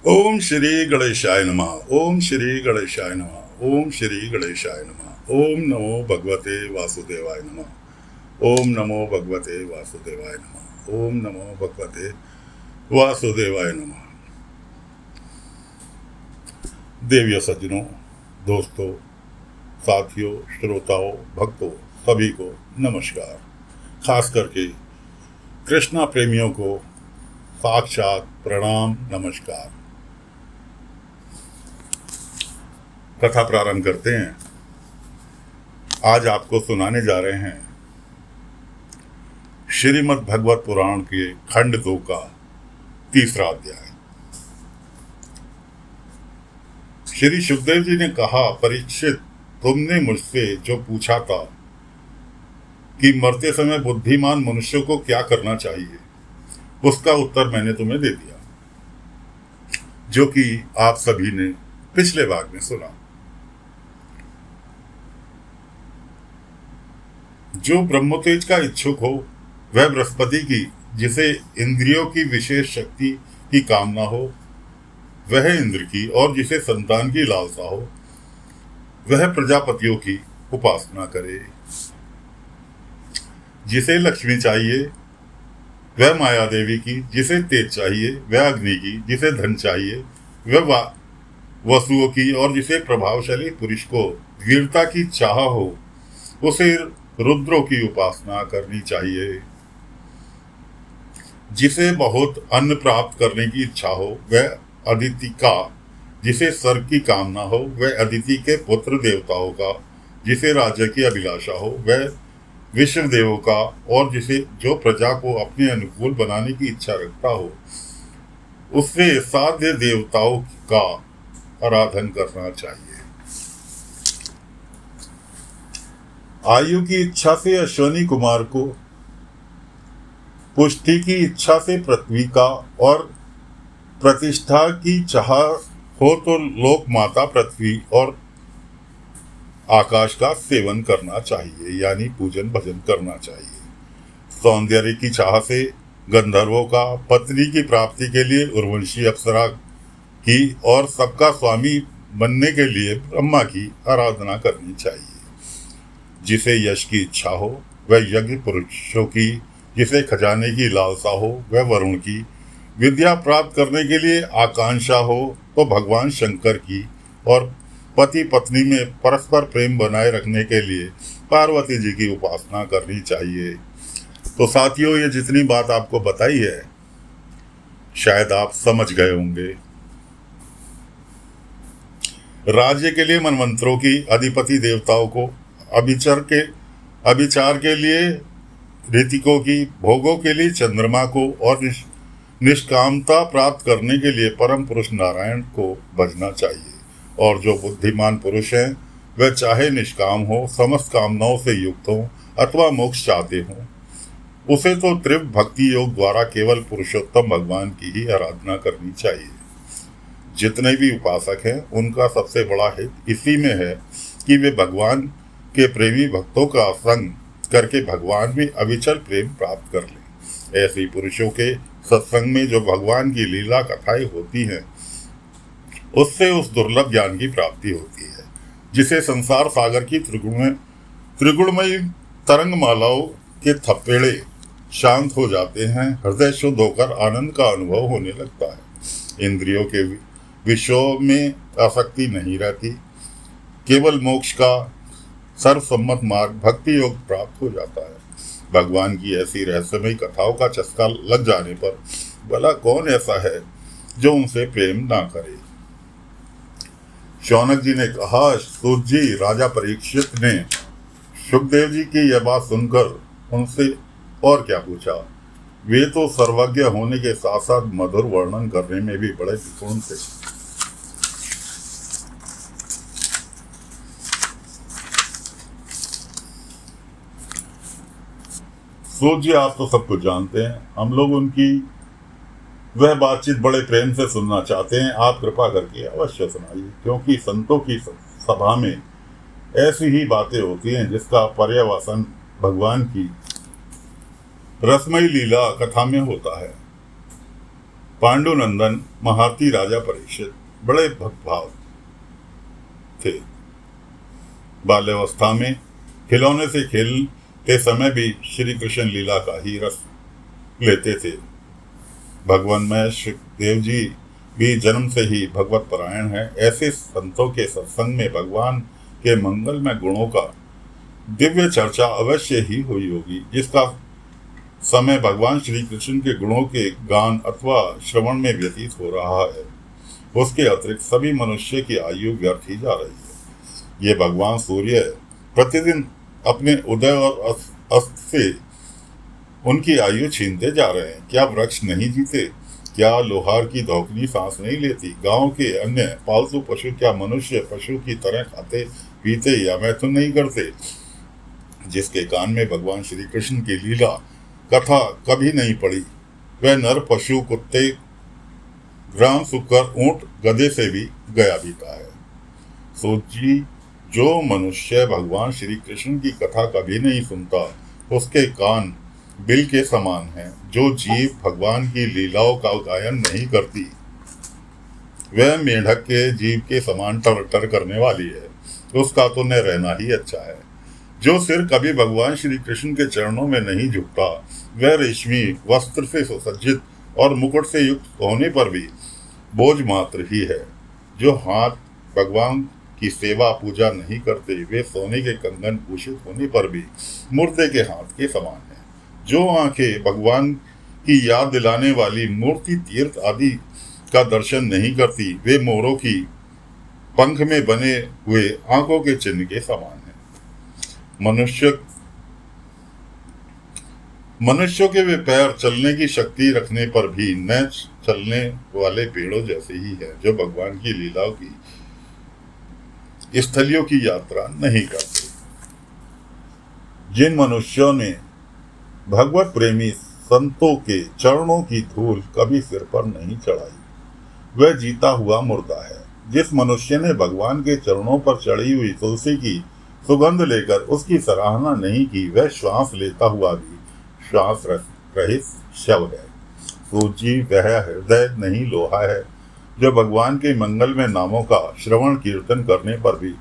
ओम श्री गणेशाय नमः। ओम श्री गणेशाय नमः। ओम श्री गणेशाय नमः। ओम नमो भगवते वासुदेवाय नमः। ओम नमो भगवते वासुदेवाय नमः। ओम नमो भगवते वासुदेवाय नमः। देवियों, सज्जनों, दोस्तों, साथियों, श्रोताओं, भक्तों, सभी को नमस्कार। खास करके कृष्णा प्रेमियों को साक्षात प्रणाम, नमस्कार। कथा प्रारंभ करते हैं। आज आपको सुनाने जा रहे हैं श्रीमद् भगवत पुराण के खंड 2 का 3रा अध्याय। श्री सुखदेव जी ने कहा, परीक्षित, तुमने मुझसे जो पूछा था कि मरते समय बुद्धिमान मनुष्य को क्या करना चाहिए, उसका उत्तर मैंने तुम्हें दे दिया, जो कि आप सभी ने पिछले भाग में सुना। जो ब्रह्मतेज का इच्छुक हो, वह बृहस्पति की, जिसे इंद्रियों की विशेष शक्ति की कामना हो, वह इंद्र की, और जिसे संतान की लालसा हो, वह प्रजापतियों की उपासना करे। जिसे लक्ष्मी चाहिए, वह माया देवी की, जिसे तेज चाहिए, वह अग्नि की, जिसे धन चाहिए, वह वसुओं की, और जिसे प्रभावशाली पुरुष को वीरता की चाह हो, उसे रुद्रों की उपासना करनी चाहिए। जिसे बहुत अन्न प्राप्त करने की इच्छा हो, वह अदिति का, जिसे स्वर्ग की कामना हो, वह अदिति के पुत्र देवताओं का, जिसे राज्य की अभिलाषा हो, वह विश्व देवों का, और जिसे जो प्रजा को अपने अनुकूल बनाने की इच्छा रखता हो, उससे साध्य देवताओं का आराधन करना चाहिए। आयु की इच्छा से अश्वनी कुमार को, पुष्टि की इच्छा से पृथ्वी का, और प्रतिष्ठा की चाह हो तो लोक माता पृथ्वी और आकाश का सेवन करना चाहिए, यानी पूजन भजन करना चाहिए। सौंदर्य की चाह से गंधर्वों का, पत्नी की प्राप्ति के लिए उर्वशी अप्सरा की, और सबका स्वामी बनने के लिए ब्रह्मा की आराधना करनी चाहिए। जिसे यश की इच्छा हो, वह यज्ञ पुरुषों की, जिसे खजाने की लालसा हो, वह वरुण की, विद्या प्राप्त करने के लिए आकांक्षा हो तो भगवान शंकर की, और पति पत्नी में परस्पर प्रेम बनाए रखने के लिए पार्वती जी की उपासना करनी चाहिए। तो साथियों, ये जितनी बात आपको बताई है, शायद आप समझ गए होंगे। राज्य के लिए मनवंतरों की, अधिपति देवताओं को, अभिचार के लिए ऋतिकों की, भोगों के लिए चंद्रमा को, और निष्कामता प्राप्त करने के लिए परम पुरुष नारायण को भजना चाहिए। और जो बुद्धिमान पुरुष हैं, वह चाहे निष्काम हो, समस्त कामनाओं से युक्त हो, अथवा मोक्ष चाहते हो, उसे तो त्रिव भक्ति योग द्वारा केवल पुरुषोत्तम भगवान की ही आराधना करनी चाहिए। जितने भी उपासक हैं, उनका सबसे बड़ा हित इसी में है कि वे भगवान के प्रेमी भक्तों का संग करके भगवान में अविचल प्रेम प्राप्त कर लें। ऐसे पुरुषों के सत्संग में जो भगवान की लीला कथाएं होती हैं, उससे उस दुर्लभ ज्ञान की प्राप्ति होती है, जिसे संसार सागर की त्रिगुणमयी तरंग मालाओं के थपेड़े शांत हो जाते हैं, हृदय शुद्ध होकर आनंद का अनुभव होने लगता है। इंद्रियों के विषयों में आसक्ति नहीं रहती, केवल मोक्ष का सर्वसम्मत मार्ग भक्ति योग प्राप्त हो जाता है। भगवान की ऐसी रहस्यमयी कथाओं का चस्का लग जाने पर भला कौन ऐसा है जो उनसे प्रेम ना करे। शौनक जी ने कहा, सूत जी, राजा परीक्षित ने सुखदेव जी की यह बात सुनकर उनसे और क्या पूछा। वे तो सर्वज्ञ होने के साथ साथ मधुर वर्णन करने में भी बड़े निपुण थे। सूत जी, आप तो सब कुछ जानते हैं, हम लोग उनकी वह बातचीत बड़े प्रेम से सुनना चाहते हैं। आप कृपा करके अवश्य सुनाइए, क्योंकि संतों की सभा में ऐसी ही बातें होती हैं जिसका पर्यवसन भगवान की रसमयी लीला कथा में होता है। पांडुनंदन महारथी राजा परीक्षित बड़े भक्तभाव थे। बाल्यावस्था में खिलौने से खेलते समय भी श्री कृष्ण लीला का ही रस लेते थे। भगवानमय सुखदेव जी भी जन्म से ही भगवत परायण है। ऐसे संतों के सत्संग में भगवान के मंगलमय गुणों का दिव्य चर्चा अवश्य ही हुई होगी, जिसका समय भगवान श्री कृष्ण के गुणों के गान अथवा श्रवण में व्यतीत हो रहा है। उसके अतिरिक्त सभी मनुष्य की आयु व्यर्थ ही जा रही है। ये भगवान सूर्य प्रतिदिन अपने उदय और अस्त से उनकी आयु छीनते जा रहे हैं। क्या वृक्ष नहीं जीते? क्या लोहार की धोखनी सांस नहीं लेती? गांव के अन्य पालतू पशु क्या मनुष्य पशु की तरह खाते पीते या मैथुन नहीं करते? जिसके कान में भगवान श्री कृष्ण की लीला कथा कभी नहीं पड़ी, वह नर पशु कुत्ते ग्राम सुकर ऊंट गधे से भी गया बीता है। सोचिए, जो मनुष्य भगवान श्री कृष्ण की कथा कभी नहीं सुनता, उसके कान बिल के समान हैं। जो जीव भगवान की लीलाओं का गायन नहीं करती, वह मेढक के जीव के समान टर करने वाली है। उसका तो न रहना ही अच्छा है। जो सिर कभी भगवान श्री कृष्ण के चरणों में नहीं झुकता, वह रेशमी वस्त्र से सुसज्जित और मुकुट से युक्त होने पर भी बोझ मात्र ही है। जो हाथ भगवान की सेवा पूजा नहीं करते, वे सोने के कंगन भूषित होने पर भी मुर्दे के हाथ के समान है। जो आंखें भगवान की याद दिलाने वाली मूर्ति तीर्थ आदि का दर्शन नहीं करती, वे मोरों की पंख में बने हुए आंखों के चिन्ह के समान है। मनुष्यों के वे पैर चलने की शक्ति रखने पर भी न चलने वाले पेड़ों जैसे ही है, जो भगवान की लीलाओं की स्थलियों की यात्रा नहीं करते। जिन मनुष्यों ने भगवत प्रेमी संतों के चरणों की धूल कभी सिर पर नहीं चढ़ाई, वह जीता हुआ मुर्दा है। जिस मनुष्य ने भगवान के चरणों पर चढ़ी हुई तुलसी की सुगंध लेकर उसकी सराहना नहीं की, वह श्वास लेता हुआ भी श्वास रहित शव है। सोचिए, वह हृदय नहीं लोहा है, जो भगवान के मंगलमय नामों का श्रवण कीर्तन करने पर भी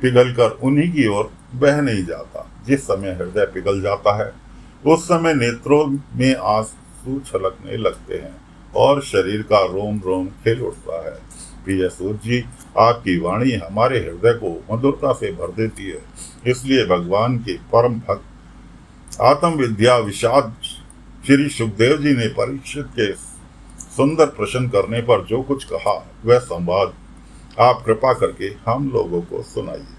पिघलकर उन्हीं की ओर बह नहीं जाता। जिस समय हृदय पिघल जाता है, उस समय नेत्रों में आंसू छलकने लगते हैं और शरीर का रोम रोम खिल उठता है। प्रिय सूर्य जी, आपकी वाणी हमारे हृदय को मधुरता से भर देती है। इसलिए भगवान के परम भक्त आत्म विद्या विषाद श्री सुखदेव जी ने परीक्षित के सुंदर प्रश्न करने पर जो कुछ कहा, वह संवाद आप कृपा करके हम लोगों को सुनाइए।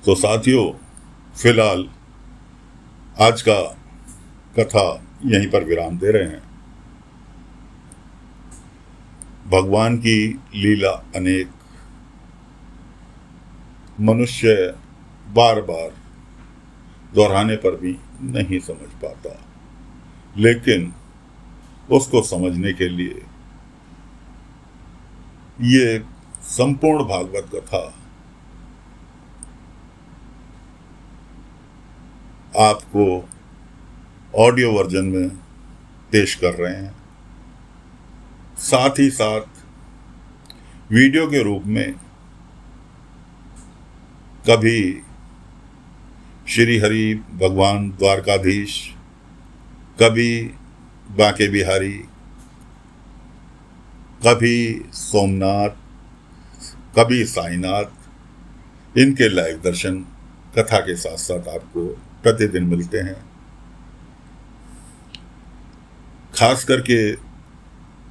तो साथियों, फिलहाल आज का कथा यहीं पर विराम दे रहे हैं। भगवान की लीला अनेक, मनुष्य बार बार दोहराने पर भी नहीं समझ पाता, लेकिन उसको समझने के लिए ये संपूर्ण भागवत कथा आपको ऑडियो वर्जन में पेश कर रहे हैं। साथ ही साथ वीडियो के रूप में कभी श्री हरि भगवान द्वारकाधीश, कभी बांके बिहारी, कभी सोमनाथ, कभी साईनाथ, इनके लाइव दर्शन कथा के साथ साथ आपको प्रतिदिन मिलते हैं। खास करके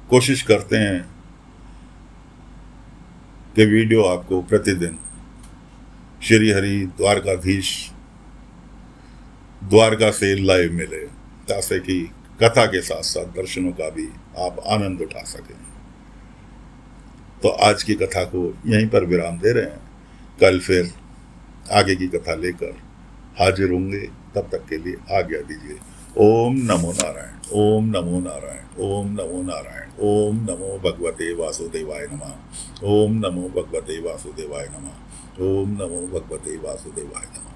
कोशिश करते हैं कि वीडियो आपको प्रतिदिन श्री हरि द्वारकाधीश द्वारका से लाइव मिले, ताकि कि कथा के साथ साथ दर्शनों का भी आप आनंद उठा सकें। तो आज की कथा को यहीं पर विराम दे रहे हैं। कल फिर आगे की कथा लेकर हाजिर होंगे। तब तक के लिए आज्ञा दीजिए। ओम नमो नारायण, ओम नमो नारायण, ओम नमो नारायण, ओम नमो भगवते वासुदेवाय नमः, ओम नमो भगवते वासुदेवाय नमः, ओम नमो भगवते वासुदेवाय नमः।